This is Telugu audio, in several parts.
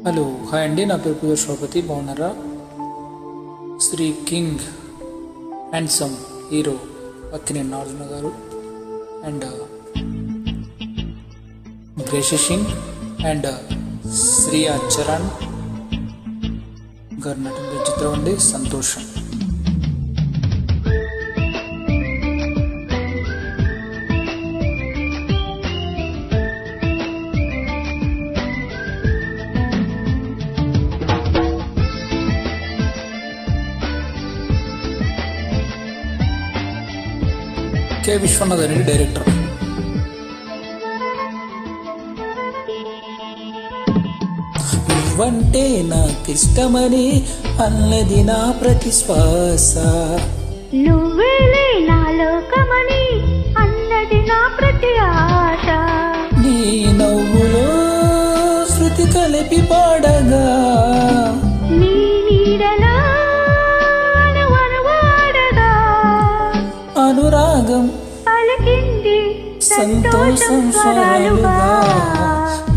హలో హాయ్ అండి, నా పేరు పూజ శ్రోపతి. బాగున్నారా? Shri king handsome hero Akkineni Nagarjuna గారు అండ్ గ్రేషి సింగ్ అండ్ శ్రియా చరణ్ గారు నటించిన చిత్రం అండి సంతోషం. కె విశ్వనాథ్ అనేది డైరెక్టర్. నువ్వంటే నాకిష్టమని అన్నది నా ప్రతి శ్వాస, నువ్వేలే నా లోకమని అన్నది నా ప్రతి ఆశ, నీ నవ్వులో శృతి కలిపి పాడగా నీ నీడలా అనువనువాడగా అనురాగం పలికింది సంతోషం స్వరాలుగా.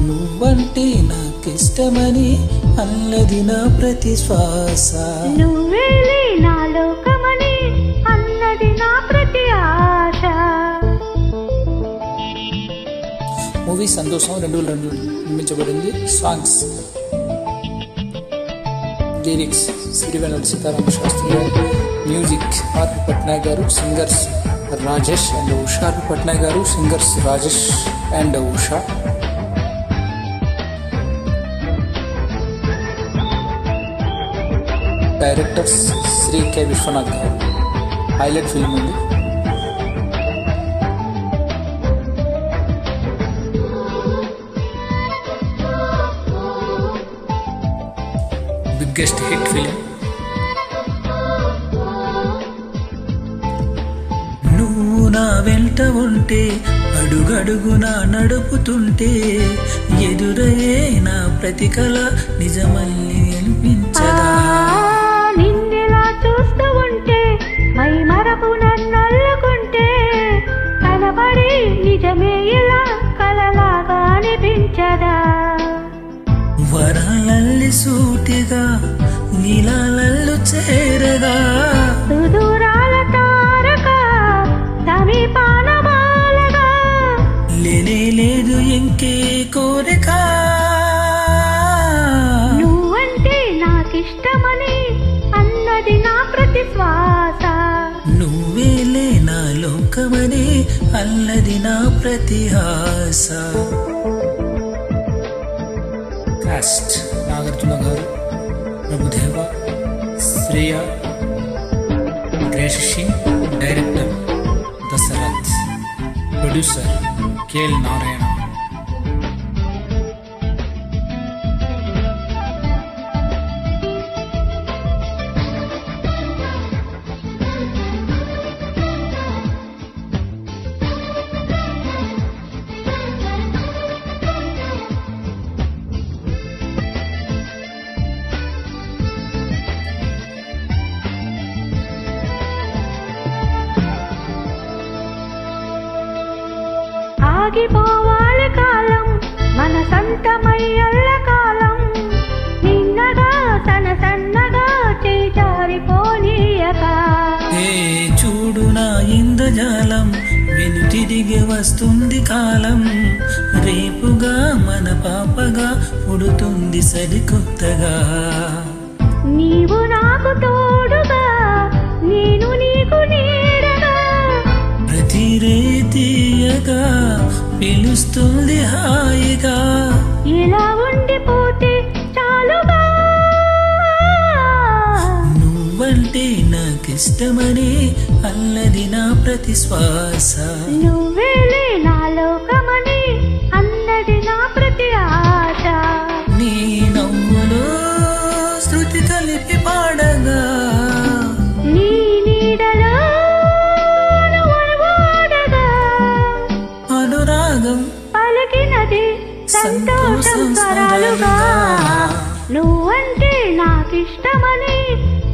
నువ్వంటే నాకిష్టమని అన్నది నా ప్రతి శ్వాస, నువ్వేలే నా లోకమని అన్నది నా ప్రతి ఆశ. మూవీ సంతోషం 2002 నిర్మించబడింది. సాంగ్స్ లిరిక్స్ సిరివెన్నెల సీతారామ శాస్త్రి గారు, మ్యూజిక్ ఆర్పి పట్నాయక్ గారు, singers Rajesh and Usha. RP Patnaik గారు, singers Rajesh and Usha. Directors Shri K Viswanath గారు. హైలైట్ ఫిల్మ్ ఉంది. Biggest hit film. నువ్వు నా వెంట ఉంటే అడుగడుగునా నడుపుతుంటే ఎదురయ్యే నా ప్రతి కళ నిజమల్లి వినిపించదా. నిన్నెలా చూస్తూ ఉంటే మై మరపు నన్నల్లుకుంటే కనబడి నిజమే ఇలా కలలాగా అనిపించదా. వరాలల్లి సూటిగా నీలాలల్లు చేరగా సుదూరాల తారక సమీపాన బాలగా లేనే లేదు ఇంకే కోరిక. నువ్వంటే నాకిష్టమని అన్నది నా ప్రతి శ్వాస, నువ్వేలే నా లోకమని అన్నది నా ప్రతి ఆశ. కాస్ట్ నాగార్జున గారు, Prabhudeva, Shriya, Gracy Singh. Director Dasarath. Producer KL Narayana. ఆగిపోవాలి కాలం మన సంతమయ్యల్ల కాలం, నిన్నగా తన సన్నగా చేజారిపోనీయక. ఏ చూడు నా ఇంద్రజాలం వెను తిరిగి వస్తుంది కాలం, రేపుగా మన పాపగా పుడుతుంది సరికొత్తగా. నీవు నాకు తోడుగా నేను నీకు నీడగా, ప్రతి రేతీయగా పిలుస్తుంది హాయిగా. ఇలా ఉండిపోతే చాలుగా. నువ్వంటే నాకిష్టమని అన్నది నా ప్రతి శ్వాస, నువ్వేలే నా లోకమని అన్నది నా ప్రతి ఆశ, నీ నవ్వులో శృతి కలిపి పాడగా నీ నీడలో అనువనువాడగా అనురాగం పలికినది సంతోషం స్వరాలుగా. నువ్వంటే నాకిష్టమని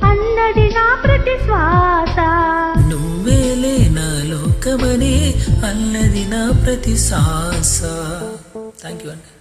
అన్నది నా ప్రతి శ్వాస, నువ్వేలే నా లోకమని అన్నది నా ప్రతి శ్వాస. థ్యాంక్ యూ అండి.